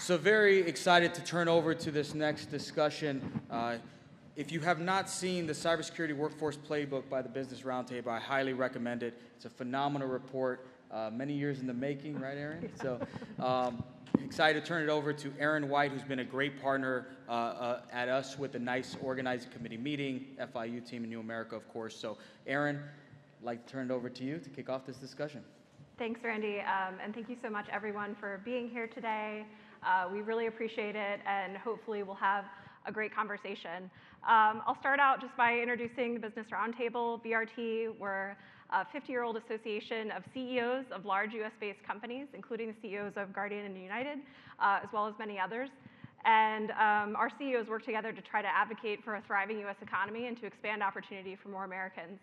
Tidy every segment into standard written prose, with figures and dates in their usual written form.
So very excited to turn over to this next discussion. If you have not seen the Cybersecurity Workforce Playbook by the Business Roundtable, I highly recommend it. It's a phenomenal report, many years in the making, right, Erin? So excited to turn it over to Erin White, who's been a great partner at us with the NICE Organizing Committee meeting, FIU team in New America, of course. So Erin, I'd like to turn it over to you to kick off this discussion. Thanks, Randy, and thank you so much, everyone, for being here today. We really appreciate it, and hopefully we'll have a great conversation. I'll start out just by introducing the Business Roundtable, BRT. We're a 50-year-old association of CEOs of large US-based companies, including the CEOs of Guardian and United, as well as many others. And our CEOs work together to try to advocate for a thriving US economy and to expand opportunity for more Americans.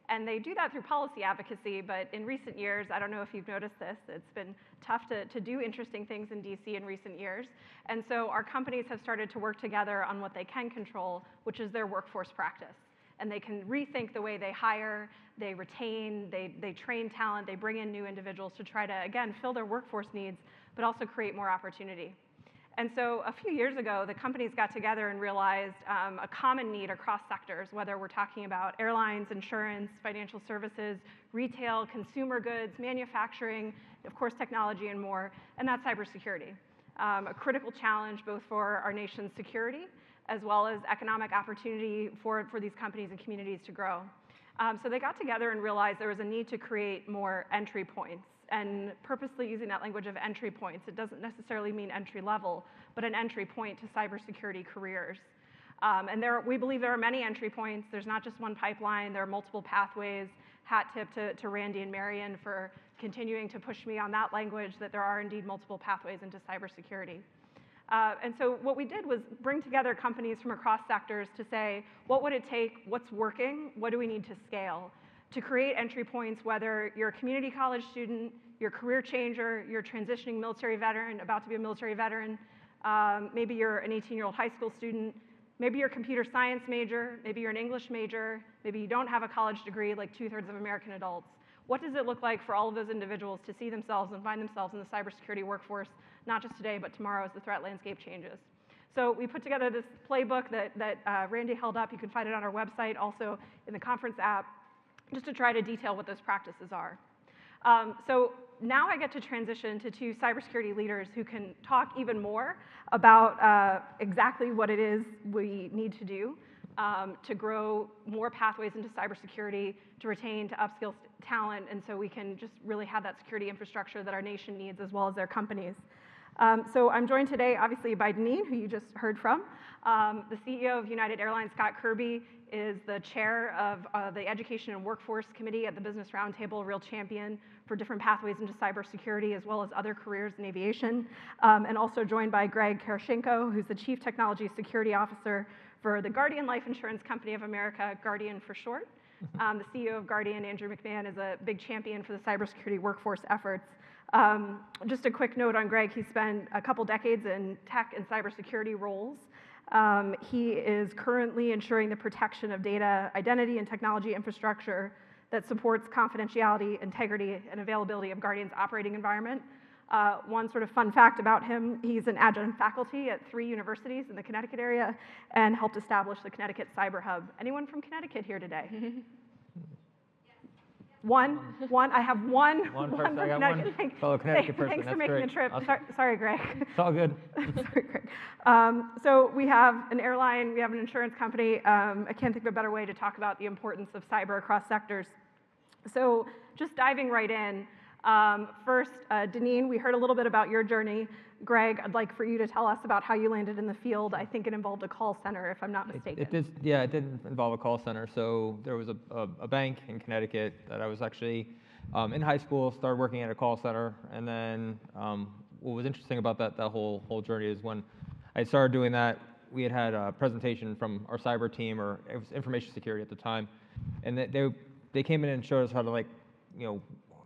And they do that through policy advocacy, but in recent years, I don't know if you've noticed this, it's been tough to do interesting things in DC in recent years. And so our companies have started to work together on what they can control, which is their workforce practice. And they can rethink the way they hire, they retain, they train talent, they bring in new individuals to try to, again, fill their workforce needs, but also create more opportunity. And so a few years ago, the companies got together and realized a common need across sectors, whether we're talking about airlines, insurance, financial services, retail, consumer goods, manufacturing, of course, technology and more, and that's cybersecurity. A critical challenge both for our nation's security as well as economic opportunity for these companies and communities to grow. So they got together and realized there was a need to create more entry points. And purposely using that language of entry points, it doesn't necessarily mean entry level, but an entry point to cybersecurity careers. And we believe there are many entry points. There's not just one pipeline. There are multiple pathways. Hat tip to Randy and Marion for continuing to push me on that language, that there are indeed multiple pathways into cybersecurity. And so what we did was bring together companies from across sectors to say, what would it take? What's working? What do we need to scale? To create entry points, whether you're a community college student, you're a career changer, you're a transitioning military veteran, about to be a military veteran, maybe you're an 18-year-old high school student, maybe you're a computer science major, maybe you're an English major, maybe you don't have a college degree like 2/3 of American adults. What does it look like for all of those individuals to see themselves and find themselves in the cybersecurity workforce, not just today, but tomorrow as the threat landscape changes? So we put together this playbook that Randy held up. You can find it on our website, also in the conference app, just to try to detail what those practices are. So now I get to transition to two cybersecurity leaders who can talk even more about exactly what it is we need to do to grow more pathways into cybersecurity, to retain, to upskill talent, and so we can just really have that security infrastructure that our nation needs as well as their companies. So I'm joined today, obviously, by Deneen, who you just heard from. The CEO of United Airlines, Scott Kirby, is the chair of the Education and Workforce Committee at the Business Roundtable, a real champion for different pathways into cybersecurity as well as other careers in aviation. And also joined by Greg Kyrytschenko, who's the Chief Technology Security Officer for the Guardian Life Insurance Company of America, Guardian for short. The CEO of Guardian, Andrew McMahon, is a big champion for the cybersecurity workforce efforts. Just a quick note on Greg, he spent a couple decades in tech and cybersecurity roles. He is currently ensuring the protection of data, identity, and technology infrastructure that supports confidentiality, integrity, and availability of Guardian's operating environment. One sort of fun fact about him, he's an adjunct faculty at 3 universities in the Connecticut area and helped establish the Connecticut Cyber Hub. Anyone from Connecticut here today? One. I have one. One person. I got one fellow Connecticut person. Thanks for making the trip. Sorry, Greg. It's all good. Sorry, Greg. So we have an airline, we have an insurance company. I can't think of a better way to talk about the importance of cyber across sectors. So just diving right in. First, Deneen, we heard a little bit about your journey. Greg, I'd like for you to tell us about how you landed in the field. I think it involved a call center, if I'm not mistaken. It did involve a call center. So there was a bank in Connecticut that I was actually in high school, started working at a call center. And then what was interesting about that whole journey is when I started doing that, we had a presentation from our cyber team, or it was information security at the time. And they came in and showed us how to,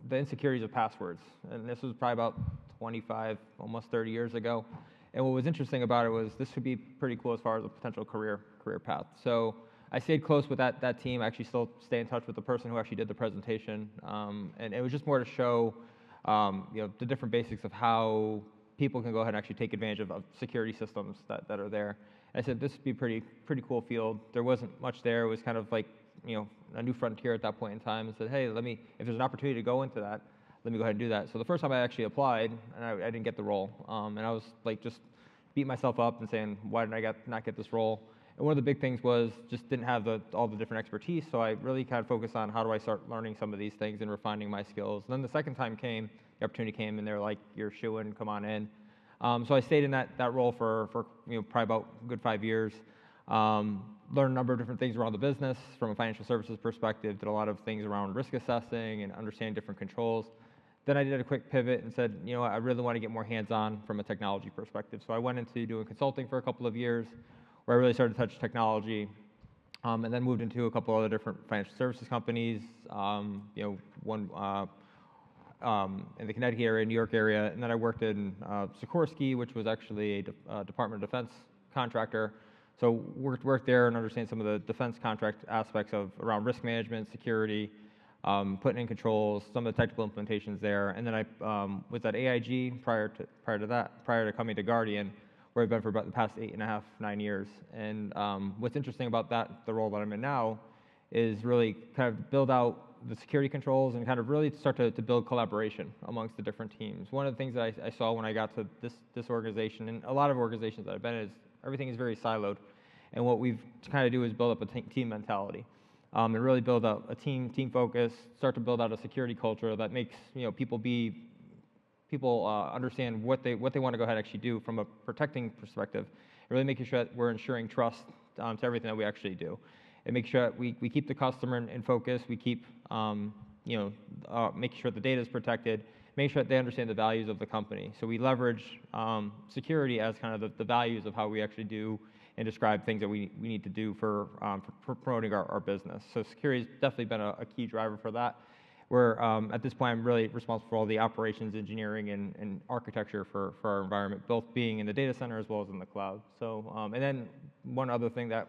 the insecurities of passwords. And this was probably about 25, almost 30 years ago. And what was interesting about it was this would be pretty cool as far as a potential career path. So I stayed close with that team. I actually still stay in touch with the person who actually did the presentation. And it was just more to show the different basics of how people can go ahead and actually take advantage of security systems that are there. I said this would be pretty cool field. There wasn't much there. It was kind of like, a new frontier at that point in time, and said, hey, if there's an opportunity to go into that, let me go ahead and do that. So the first time I actually applied, and I didn't get the role, and I was like just beat myself up and saying, why did I not get this role? And one of the big things was just didn't have all the different expertise, so I really kind of focused on how do I start learning some of these things and refining my skills. And then the second time the opportunity came, and they were like, you're shoo-in, come on in. So I stayed in that role for probably about a good 5 years. Learned a number of different things around the business from a financial services perspective, did a lot of things around risk assessing and understanding different controls. Then I did a quick pivot and said, I really want to get more hands-on from a technology perspective. So I went into doing consulting for a couple of years, where I really started to touch technology, and then moved into a couple other different financial services companies, one in the Connecticut area, New York area, and then I worked in Sikorsky, which was actually a Department of Defense contractor. So worked there and understand some of the defense contract aspects around risk management, security, putting in controls, some of the technical implementations there. And then I was at AIG prior to coming to Guardian, where I've been for about the past 8.5, 9 years. And what's interesting about the role that I'm in now, is really kind of build out the security controls and kind of really start to build collaboration amongst the different teams. One of the things that I saw when I got to this organization, and a lot of organizations that I've been in, is everything is very siloed. And what we've kind of do is build up a team mentality, and really build up a team focus, start to build out a security culture that makes people understand what they want to go ahead and actually do from a protecting perspective, and really making sure that we're ensuring trust to everything that we actually do, and make sure that we keep the customer in focus, we keep making sure the data is protected, make sure that they understand the values of the company. So we leverage security as kind of the values of how we actually do and describe things that we need to do for promoting our business. So security has definitely been a key driver for that, where at this point I'm really responsible for all the operations, engineering, and architecture for our environment, both being in the data center as well as in the cloud. So, and then one other thing that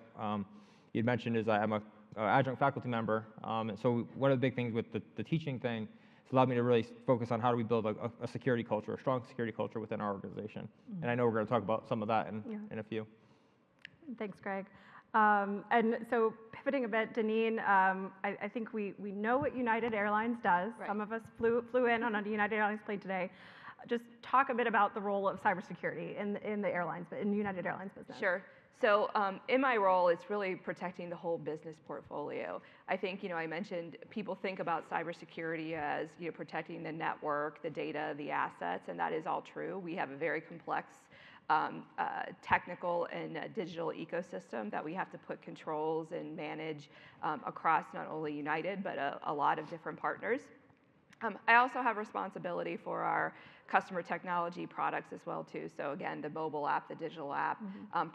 you'd mentioned is I'm an adjunct faculty member, and so one of the big things with the teaching thing, it's allowed me to really focus on how do we build a security culture, a strong security culture within our organization. And I know we're going to talk about some of that in a few. Thanks, Greg. And so pivoting a bit, Deneen, I think we know what United Airlines does. Right. Some of us flew in on a United Airlines plane today. Just talk a bit about the role of cybersecurity in the United Airlines business. Sure. So in my role, it's really protecting the whole business portfolio. I think, I mentioned people think about cybersecurity as, protecting the network, the data, the assets, and that is all true. We have a very complex technical and digital ecosystem that we have to put controls and manage across not only United, but a lot of different partners. I also have responsibility for our customer technology products as well too. So again, the mobile app, the digital app,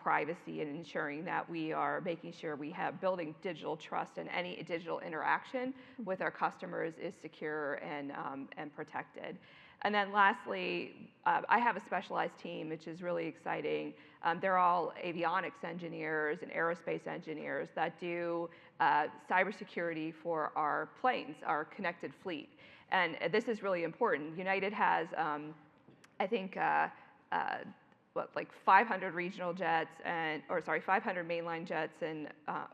privacy, and ensuring that we are making sure we have building digital trust, and any digital interaction with our customers is secure and protected. And then lastly, I have a specialized team, which is really exciting. They're all avionics engineers and aerospace engineers that do cybersecurity for our planes, our connected fleet. And this is really important. United has, I think, 500 regional jets, 500 mainline jets,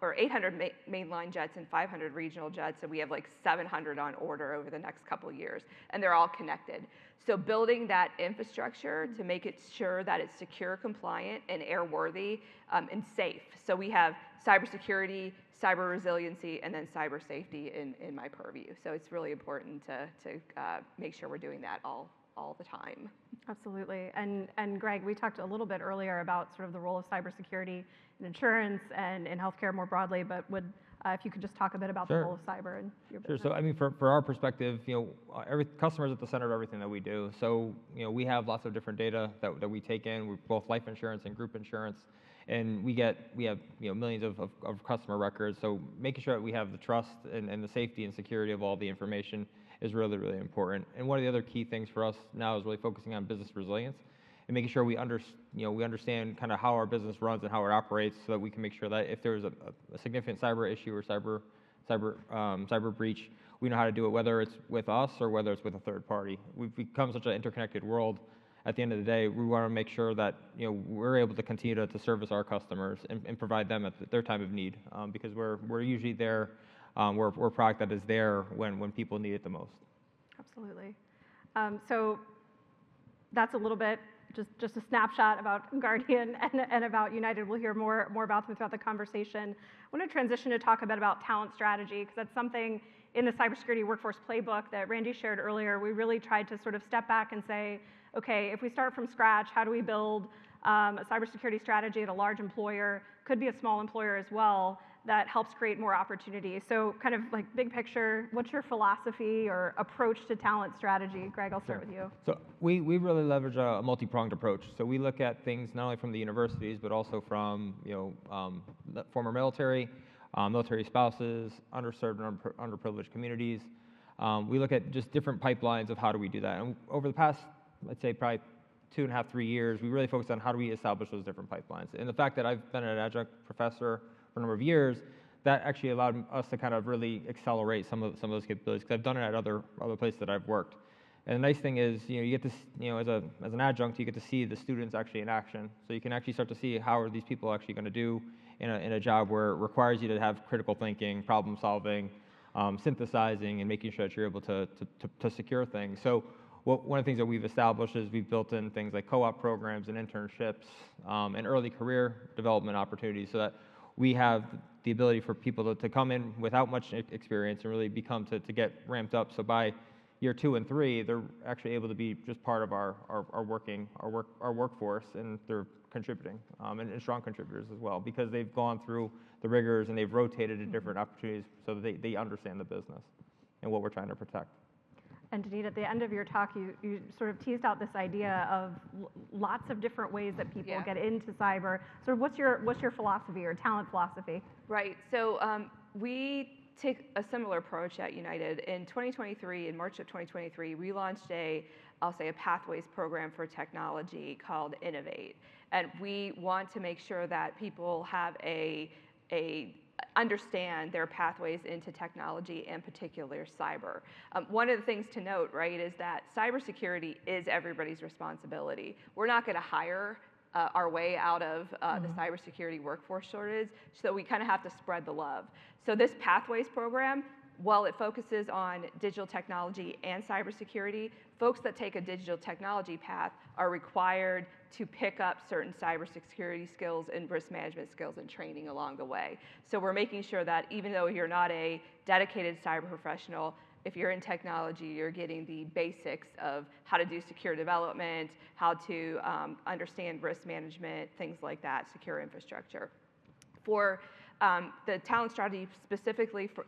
or 800 mainline jets and 500 regional jets, and we have 700 on order over the next couple of years, and they're all connected. So building that infrastructure to make it sure that it's secure, compliant, and airworthy, and safe. So we have cybersecurity, cyber resiliency, and then cyber safety in my purview. So it's really important to make sure we're doing that all the time. Absolutely. And Greg, we talked a little bit earlier about sort of the role of cybersecurity in insurance and in healthcare more broadly, but if you could just talk a bit about the role of cyber in your business. Sure. So I mean, for our perspective, every customer is at the center of everything that we do. So we have lots of different data that we take in. We're both life insurance and group insurance, and we have millions of customer records. So making sure that we have the trust and the safety and security of all the information is really, really important. And one of the other key things for us now is really focusing on business resilience and making sure we understand kind of how our business runs and how it operates, so that we can make sure that if there's a significant cyber issue or cyber breach, we know how to do it, whether it's with us or whether it's with a third party. We've become such an interconnected world at the end of the day, we want to make sure that we're able to continue to service our customers and provide them at their time of need, because we're usually there. We're a product that is there when people need it the most. Absolutely. So that's a little bit, just a snapshot about Guardian and about United. We'll hear more about them throughout the conversation. I want to transition to talk a bit about talent strategy, because that's something in the cybersecurity workforce playbook that Randy shared earlier. We really tried to sort of step back and say, okay, if we start from scratch, how do we build a cybersecurity strategy at a large employer, could be a small employer as well, that helps create more opportunity? So kind of like big picture, what's your philosophy or approach to talent strategy? Greg, I'll start with you. So we really leverage a multi-pronged approach. So we look at things not only from the universities, but also from former military, military spouses, underserved and underprivileged communities. We look at just different pipelines of how do we do that. And over the past, let's say, probably 2.5, 3 years, we really focused on how do we establish those different pipelines. And the fact that I've been an adjunct professor for a number of years, that actually allowed us to kind of really accelerate some of those capabilities, because I've done it at other places that I've worked. And the nice thing is, you get to, as an adjunct, you get to see the students actually in action. So you can actually start to see how are these people actually going to do in a job where it requires you to have critical thinking, problem solving, synthesizing, and making sure that you're able to secure things. So one of the things that we've established is we've built in things like co-op programs and internships and early career development opportunities, so that we have the ability for people to come in without much experience and really become to get ramped up. So by year 2 and 3, they're actually able to be just part of our workforce, and they're contributing and strong contributors as well, because they've gone through the rigors and they've rotated to different opportunities, so that they understand the business and what we're trying to protect. And Deneen, at the end of your talk, you sort of teased out this idea of lots of different ways that people get into cyber. So what's your philosophy or talent philosophy? Right. So we take a similar approach at United. In 2023, in March of 2023, we launched a pathways program for technology called Innovate. And we want to make sure that people have understand their pathways into technology, and particular cyber. One of the things to note, right, is that cybersecurity is everybody's responsibility. We're not going to hire our way out of the cybersecurity workforce shortage, so we kind of have to spread the love. So this pathways program, while it focuses on digital technology and cybersecurity, folks that take a digital technology path are required to pick up certain cybersecurity skills and risk management skills and training along the way. So we're making sure that even though you're not a dedicated cyber professional, if you're in technology, you're getting the basics of how to do secure development, how to understand risk management, things like that, secure infrastructure. For the talent strategy specifically for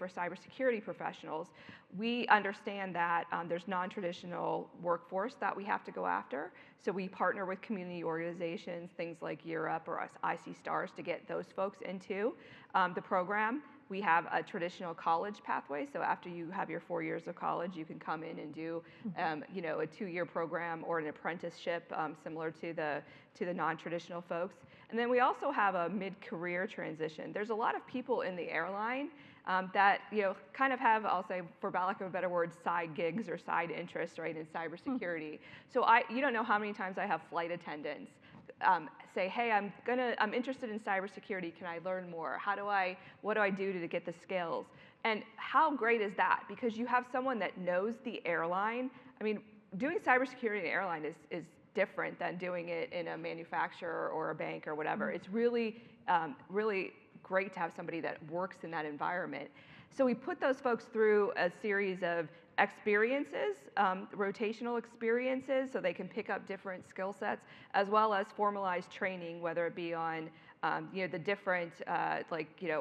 cybersecurity professionals, we understand that there's non-traditional workforce that we have to go after. So we partner with community organizations, things like Europe or IC Stars, to get those folks into the program. We have a traditional college pathway, so after you have your 4 years of college, you can come in and do, a 2-year program or an apprenticeship, similar to the non-traditional folks. And then we also have a mid-career transition. There's a lot of people in the airline that kind of have, I'll say, for lack of a better word, side gigs or side interests, right, in cybersecurity. So you don't know how many times I have flight attendants say, hey, I'm interested in cybersecurity. Can I learn more? What do I do to get the skills? And how great is that? Because you have someone that knows the airline. I mean, doing cybersecurity in an airline is different than doing it in a manufacturer or a bank or whatever. It's really, really great to have somebody that works in that environment. So we put those folks through a series of experiences, rotational experiences, so they can pick up different skill sets, as well as formalized training, whether it be on the different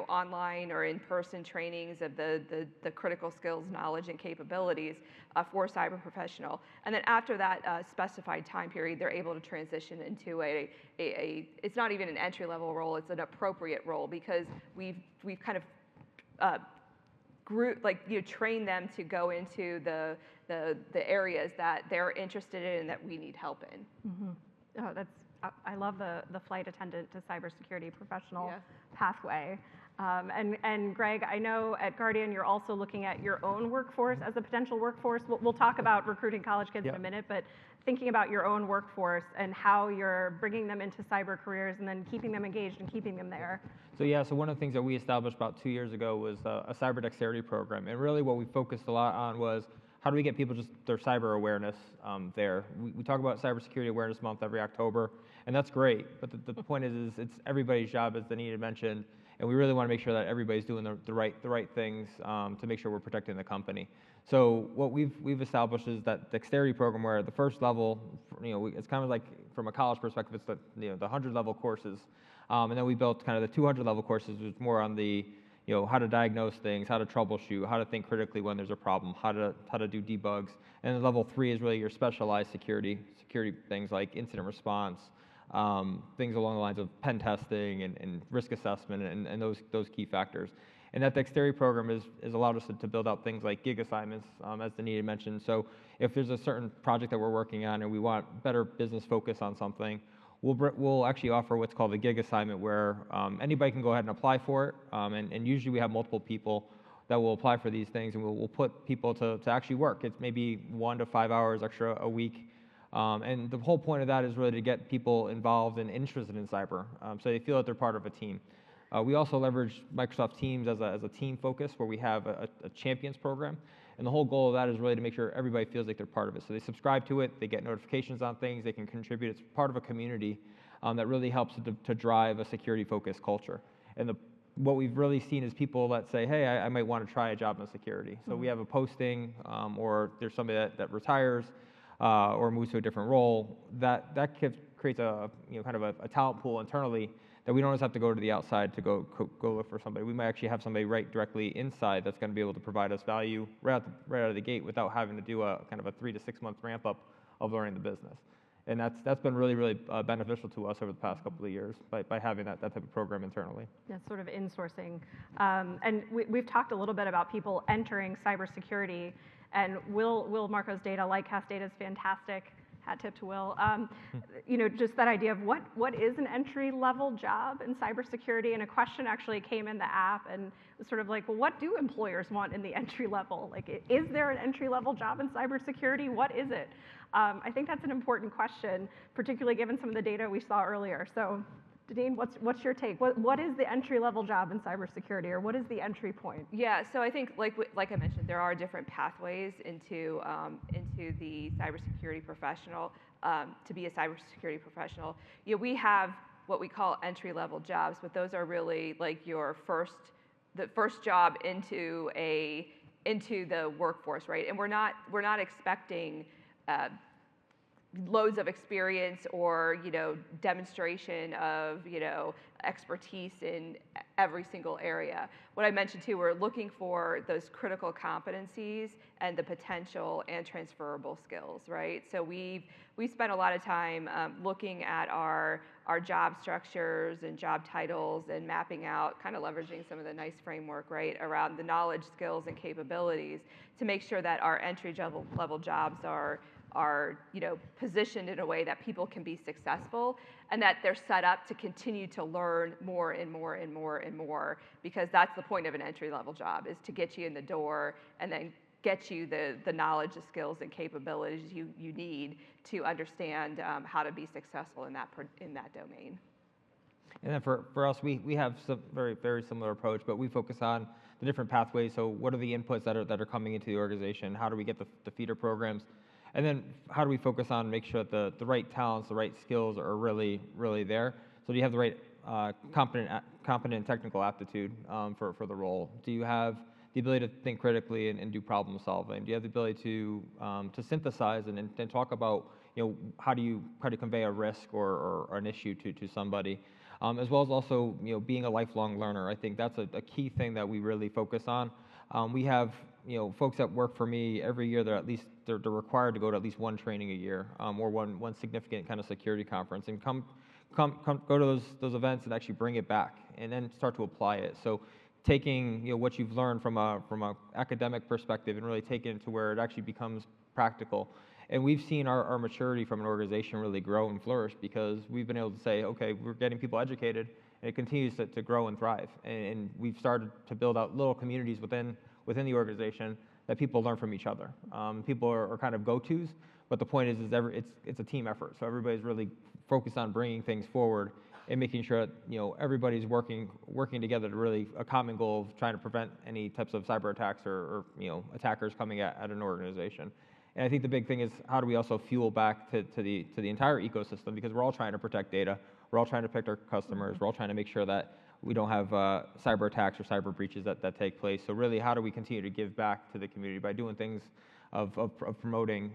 online or in-person trainings of the critical skills, knowledge, and capabilities for a cyber professional. And then after that specified time period, they're able to transition into it's not even an entry-level role, it's an appropriate role, because we've kind of train them to go into the areas that they're interested in and that we need help in. Oh, I love the flight attendant to cybersecurity professional pathway. And Greg, I know at Guardian you're also looking at your own workforce as a potential workforce. We'll talk about recruiting college kids in a minute, but thinking about your own workforce and how you're bringing them into cyber careers and then keeping them engaged and keeping them there. So one of the things that we established about 2 years ago was a cyber dexterity program. And really what we focused a lot on was how do we get people just their cyber awareness there. We talk about Cybersecurity Awareness Month every October, and that's great. But the point is it's everybody's job, as Deneen had mentioned, and we really want to make sure that everybody's doing the right things to make sure we're protecting the company. So what we've established is that dexterity program where the first level, it's kind of like from a college perspective, it's the 100 level courses, and then we built kind of the 200 level courses, which is more on the how to diagnose things, how to troubleshoot, how to think critically when there's a problem, how to do debugs, and then level 3 is really your specialized security things like incident response. Things along the lines of pen testing and risk assessment and those key factors. And that dexterity program has allowed us to build out things like gig assignments, as Deneen had mentioned. So if there's a certain project that we're working on and we want better business focus on something, we'll actually offer what's called a gig assignment where anybody can go ahead and apply for it. And usually we have multiple people that will apply for these things, and we'll put people to actually work. It's maybe 1 to 5 hours extra a week. And the whole point of that is really to get people involved and interested in cyber, so they feel that they're part of a team. We also leverage Microsoft Teams as a team focus where we have a champions program. And the whole goal of that is really to make sure everybody feels like they're part of it. So they subscribe to it, they get notifications on things, they can contribute. It's part of a community that really helps to drive a security-focused culture. And what we've really seen is people that say, hey, I might want to try a job in security. So we have a posting, or there's somebody that retires, or moves to a different role, that creates a kind of a talent pool internally that we don't always have to go to the outside to go look for somebody. We might actually have somebody right directly inside that's going to be able to provide us value right out of the gate without having to do a kind of a 3 to 6 month ramp up of learning the business. And that's been really beneficial to us over the past couple of years by having that type of program internally. That's sort of insourcing. And we've talked a little bit about people entering cybersecurity. And Will Marco's data, Lightcast data, is fantastic. Hat tip to Will. Just that idea of what is an entry-level job in cybersecurity, and a question actually came in the app, and it was sort of like, well, what do employers want in the entry level? Like, is there an entry-level job in cybersecurity? What is it? I think that's an important question, particularly given some of the data we saw earlier. So, Deneen, what's your take? What is the entry-level job in cybersecurity, or what is the entry point? Yeah, so I think, like I mentioned, there are different pathways into the cybersecurity professional, to be a cybersecurity professional. We have what we call entry-level jobs, but those are really like the first job into the workforce, right? And we're not expecting loads of experience or demonstration of expertise in every single area. What I mentioned too, we're looking for those critical competencies and the potential and transferable skills, right? So we spent a lot of time looking at our job structures and job titles and mapping out, kind of leveraging some of the NICE framework, right, around the knowledge, skills, and capabilities to make sure that our entry-level jobs are positioned in a way that people can be successful, and that they're set up to continue to learn more and more and more and more, because that's the point of an entry-level job, is to get you in the door and then get you the knowledge, the skills, and capabilities you need to understand how to be successful in that domain. And then for us, we have some very, very similar approach, but we focus on the different pathways. So what are the inputs that are coming into the organization? How do we get the feeder programs? And then how do we focus on make sure that the right talents, the right skills are really, really there? So do you have the right competent technical aptitude for the role? Do you have the ability to think critically and do problem solving? Do you have the ability to synthesize and then talk about how do you convey a risk or an issue to somebody? As well as also being a lifelong learner. I think that's a key thing that we really focus on. We have folks that work for me every year. They're required to go to at least one training a year, or one significant kind of security conference, and come go to those events and actually bring it back and then start to apply it. So taking what you've learned from a academic perspective and really taking it to where it actually becomes practical. And we've seen our maturity from an organization really grow and flourish because we've been able to say, okay, we're getting people educated, and it continues to grow and thrive. And we've started to build out little communities within the organization that people learn from each other. People are kind of go-tos, but the point is it's a team effort. So everybody's really focused on bringing things forward and making sure that everybody's working together to really a common goal of trying to prevent any types of cyber attacks or attackers coming at an organization. And I think the big thing is how do we also fuel back to the entire ecosystem, because we're all trying to protect data, we're all trying to protect our customers, we're all trying to make sure that we don't have cyber attacks or cyber breaches that take place. So really, how do we continue to give back to the community by doing things of promoting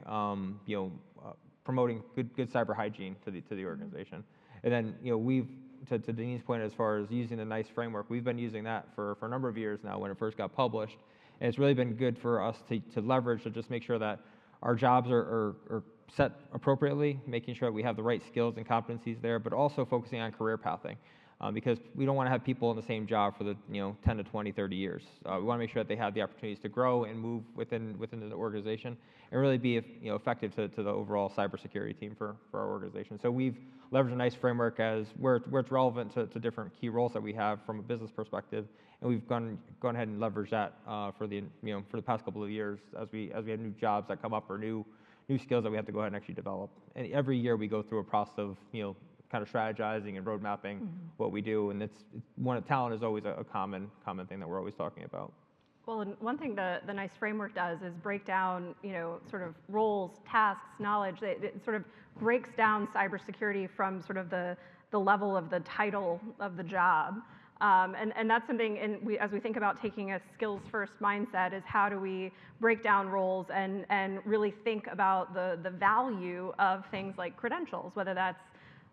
promoting good cyber hygiene to the organization. And then we've to Deneen's point, as far as using the NICE framework, we've been using that for a number of years now when it first got published, and it's really been good for us to leverage to just make sure that our jobs are set appropriately, making sure that we have the right skills and competencies there, but also focusing on career pathing. Because we don't want to have people in the same job for the 10 to 20, 30 years. We want to make sure that they have the opportunities to grow and move within the organization and really be effective to the overall cybersecurity team for our organization. So we've leveraged a NICE framework as where it's relevant to different key roles that we have from a business perspective, and we've gone ahead and leveraged that for the past couple of years as we have new jobs that come up or new skills that we have to go ahead and actually develop. And every year we go through a process of kind of strategizing and road mapping what we do, and talent is always a common thing that we're always talking about. Well, and one thing the NICE framework does is break down, sort of roles, tasks, knowledge. It sort of breaks down cybersecurity from sort of the level of the title of the job. And that's something, as we think about taking a skills-first mindset, is how do we break down roles and really think about the value of things like credentials, whether that's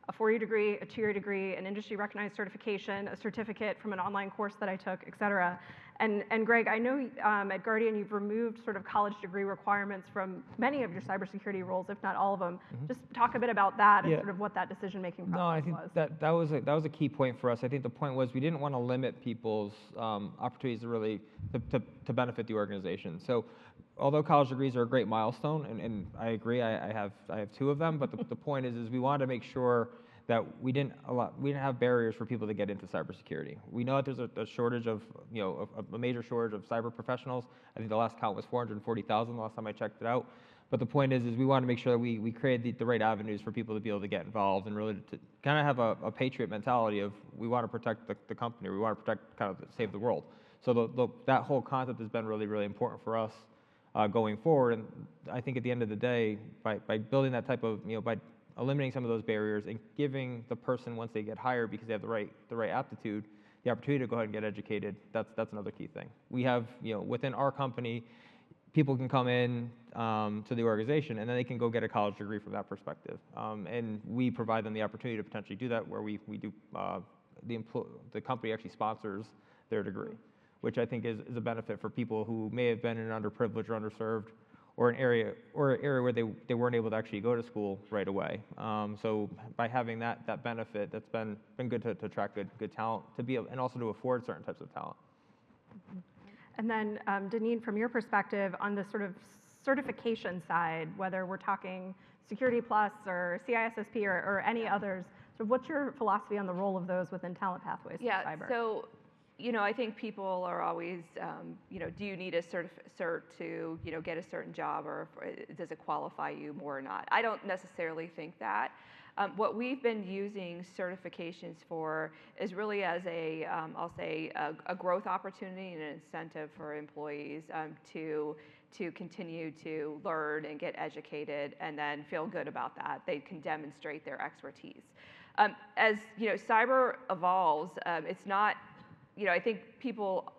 a 4-year degree, a 2-year degree, an industry-recognized certification, a certificate from an online course that I took, et cetera. And Greg, I know at Guardian you've removed sort of college degree requirements from many of your cybersecurity roles, if not all of them. Just talk a bit about that and sort of what that decision-making process was. No, I think that was a key point for us. I think the point was we didn't want to limit people's opportunities to really to benefit the organization. So although college degrees are a great milestone, and I agree, I have 2 of them, but the point is we wanted to make sure that we didn't have barriers for people to get into cybersecurity. We know that there's a shortage of, a major shortage of cyber professionals. I think the last count was 440,000 the last time I checked it out. But the point is we want to make sure that we create the right avenues for people to be able to get involved and really to kind of have a patriot mentality of we want to protect the company, we want to protect, kind of save the world. So that whole concept has been really, really important for us going forward. And I think at the end of the day, by building that type of, by eliminating some of those barriers and giving the person, once they get hired because they have the right aptitude, the opportunity to go ahead and get educated, that's another key thing. We have, within our company, people can come in to the organization and then they can go get a college degree from that perspective. And we provide them the opportunity to potentially do that, where we do, the company actually sponsors their degree, which I think is a benefit for people who may have been in an underprivileged or underserved or an area where they weren't able to actually go to school right away. So by having that benefit, that's been good to attract good talent and also to afford certain types of talent. And then Deneen, from your perspective on the sort of certification side, whether we're talking Security Plus or CISSP or any others, so what's your philosophy on the role of those within talent pathways for cyber? So I think people are always, do you need a cert to, get a certain job, or does it qualify you more or not? I don't necessarily think that. What we've been using certifications for is really as I'll say, a growth opportunity and an incentive for employees to continue to learn and get educated and then feel good about that. They can demonstrate their expertise. As cyber evolves, it's not. I think people,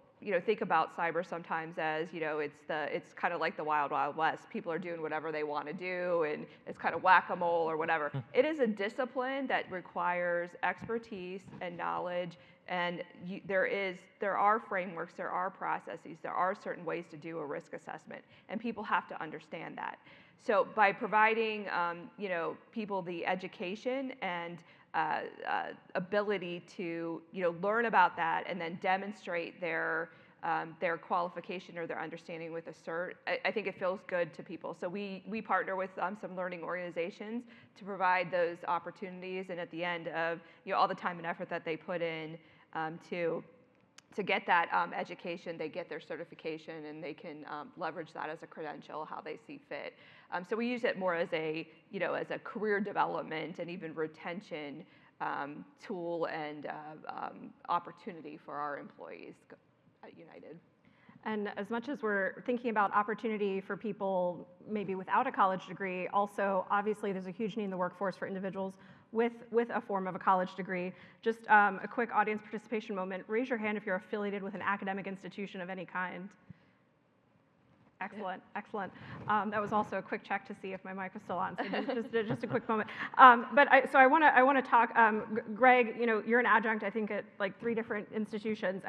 think about cyber sometimes as, it's kind of like the wild, wild west. People are doing whatever they want to do, and it's kind of whack-a-mole or whatever. It is a discipline that requires expertise and knowledge, and there are frameworks, there are processes, there are certain ways to do a risk assessment, and people have to understand that. So by providing, people the education and ability to learn about that and then demonstrate their their qualification or their understanding with a cert, I think it feels good to people. So we partner with some learning organizations to provide those opportunities, and at the end of all the time and effort that they put in to get that education, they get their certification, and they can leverage that as a credential how they see fit. So we use it more as a as a career development and even retention tool and opportunity for our employees at United. And as much as we're thinking about opportunity for people maybe without a college degree, also obviously there's a huge need in the workforce for individuals with a form of a college degree. Just a quick audience participation moment. Raise your hand if you're affiliated with an academic institution of any kind. Excellent, excellent. That was also a quick check to see if my mic was still on, so just a quick moment. So I want to talk, Greg, you're an adjunct, I think, at like 3 different institutions.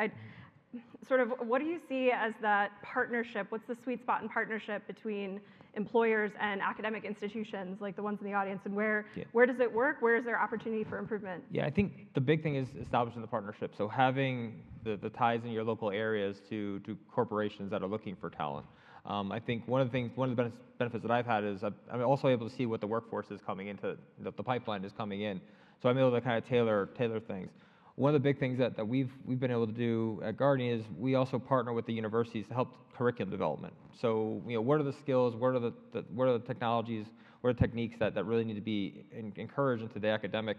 Sort of, what do you see as that partnership? What's the sweet spot in partnership between employers and academic institutions, like the ones in the audience, and where does it work? Where is there opportunity for improvement? Yeah, I think the big thing is establishing the partnership. So having the ties in your local areas to corporations that are looking for talent. I think one of the benefits that I've had is I'm also able to see what the workforce is coming into, the pipeline is coming in. So I'm able to kind of tailor things. One of the big things that we've been able to do at Guardian is we also partner with the universities to help curriculum development. So what are the skills, what are the technologies, what are the techniques that really need to be encouraged into the academic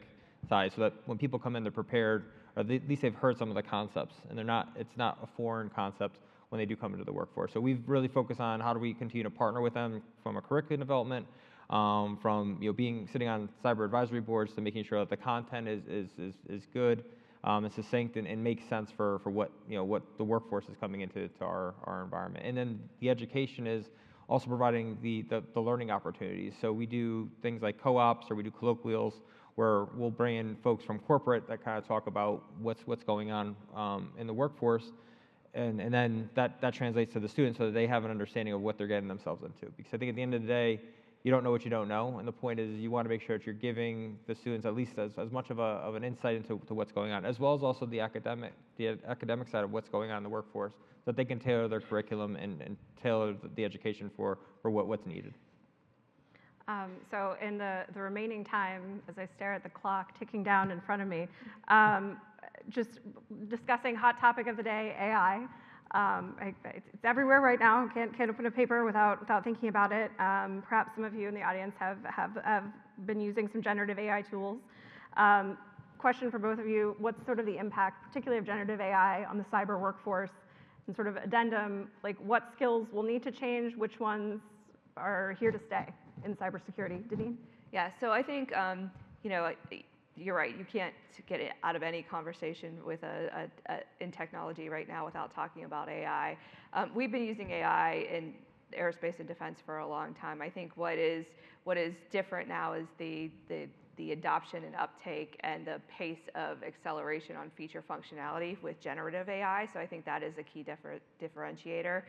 side, so that when people come in, they're prepared, or at least they've heard some of the concepts, and it's not a foreign concept when they do come into the workforce. So we've really focused on how do we continue to partner with them from a curriculum development, from sitting on cyber advisory boards, to making sure that the content is good, and succinct, and makes sense for what the workforce is coming into our environment. And then the education is also providing the learning opportunities. So we do things like co-ops, or we do colloquials, where we'll bring in folks from corporate that kind of talk about what's going on in the workforce, and then that translates to the students so that they have an understanding of what they're getting themselves into. Because I think at the end of the day, you don't know what you don't know, and the point is you want to make sure that you're giving the students at least as much of an insight into what's going on, as well as also the academic side of what's going on in the workforce, so that they can tailor their curriculum and tailor the education for what's needed. So in the remaining time, as I stare at the clock ticking down in front of me, just discussing hot topic of the day, AI. It's everywhere right now. Can't open a paper without thinking about it. Perhaps some of you in the audience have been using some generative AI tools. Question for both of you: what's sort of the impact, particularly of generative AI, on the cyber workforce? And sort of addendum, like what skills will need to change, which ones are here to stay in cybersecurity? Deneen? Yeah. So I think you're right. You can't get it out of any conversation with in technology right now without talking about AI. We've been using AI in aerospace and defense for a long time. I think what is different now is the adoption and uptake and the pace of acceleration on feature functionality with generative AI. So I think that is a key differentiator.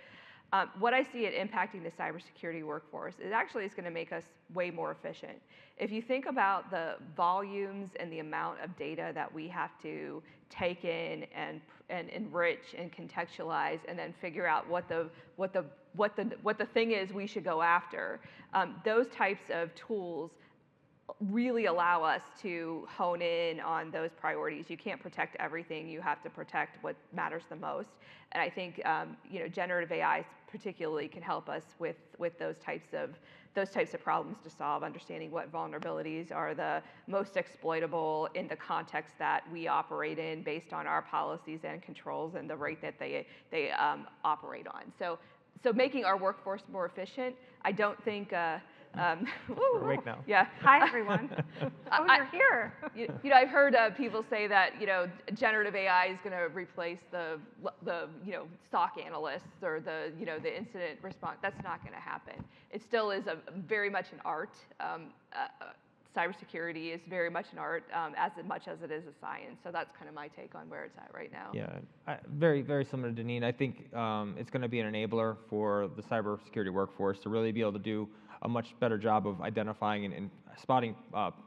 What I see it impacting the cybersecurity workforce is actually it's going to make us way more efficient. If you think about the volumes and the amount of data that we have to take in and enrich and contextualize, and then figure out what the thing is we should go after, those types of tools really allow us to hone in on those priorities. You can't protect everything. You have to protect what matters the most. And I think generative AI particularly can help us with those types of problems to solve, understanding what vulnerabilities are the most exploitable in the context that we operate in, based on our policies and controls and the rate that they operate on. So making our workforce more efficient, I don't think. We're awake now. Yeah. Hi, everyone. You're here. I've heard people say that generative AI is going to replace the SOC analysts or the incident response. That's not going to happen. It still is very much an art. Cybersecurity is very much an art, as much as it is a science. So that's kind of my take on where it's at right now. Yeah, very, very similar to Deneen. I think it's going to be an enabler for the cybersecurity workforce to really be able to do a much better job of identifying and spotting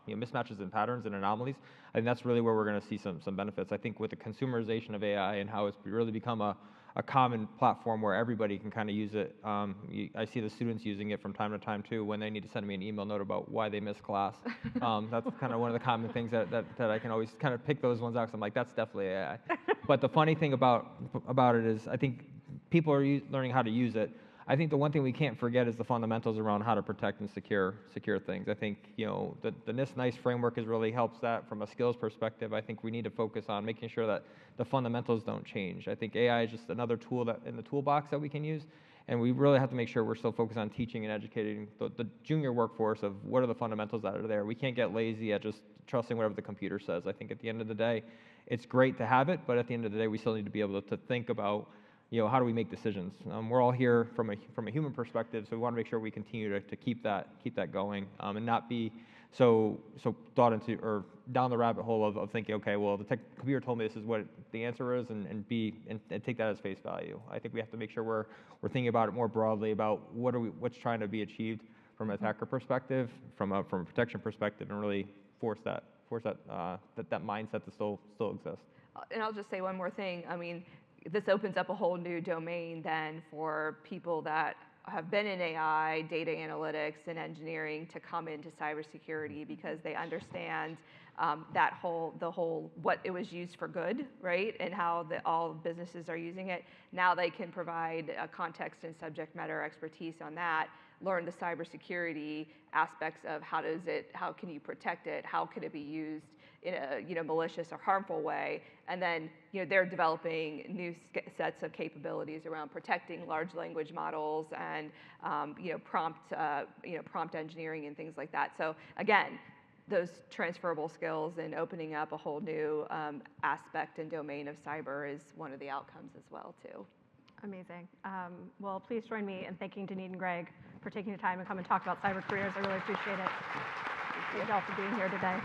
mismatches and patterns and anomalies. I think that's really where we're going to see some benefits. I think with the consumerization of AI and how it's really become a a common platform where everybody can kind of use it. I see the students using it from time to time too when they need to send me an email note about why they missed class. That's kind of one of the common things that I can always kind of pick those ones out, 'cause I'm like, that's definitely AI. But the funny thing about it is, I think people are learning how to use it. I think the one thing we can't forget is the fundamentals around how to protect and secure things. I think, you know, the NIST framework really helps that from a skills perspective. I think we need to focus on making sure that the fundamentals don't change. I think AI is just another tool that in the toolbox that we can use, and we really have to make sure we're still focused on teaching and educating the junior workforce of what are the fundamentals that are there. We can't get lazy at just trusting whatever the computer says. I think at the end of the day, it's great to have it, but at the end of the day, we still need to be able to think about, you know, how do we make decisions? We're all here from a human perspective, so we want to make sure we continue to keep that going, and not be so thought into or down the rabbit hole of thinking, okay, well, the computer told me this is what the answer is, and take that as face value. I think we have to make sure we're thinking about it more broadly about what's trying to be achieved from an attacker perspective, from a protection perspective, and really force that mindset to still exist. And I'll just say one more thing. I mean, this opens up a whole new domain then for people that have been in AI, data analytics, and engineering to come into cybersecurity because they understand the whole what it was used for good, right? And how all businesses are using it. Now they can provide a context and subject matter expertise on that, learn the cybersecurity aspects of how can you protect it, how could it be used in a malicious or harmful way, and then they're developing new sets of capabilities around protecting large language models and prompt engineering and things like that. So again, those transferable skills and opening up a whole new aspect and domain of cyber is one of the outcomes as well too. Amazing. Well, please join me in thanking Deneen and Greg for taking the time to come and talk about cyber careers. I really appreciate it. Thank you all for being here today.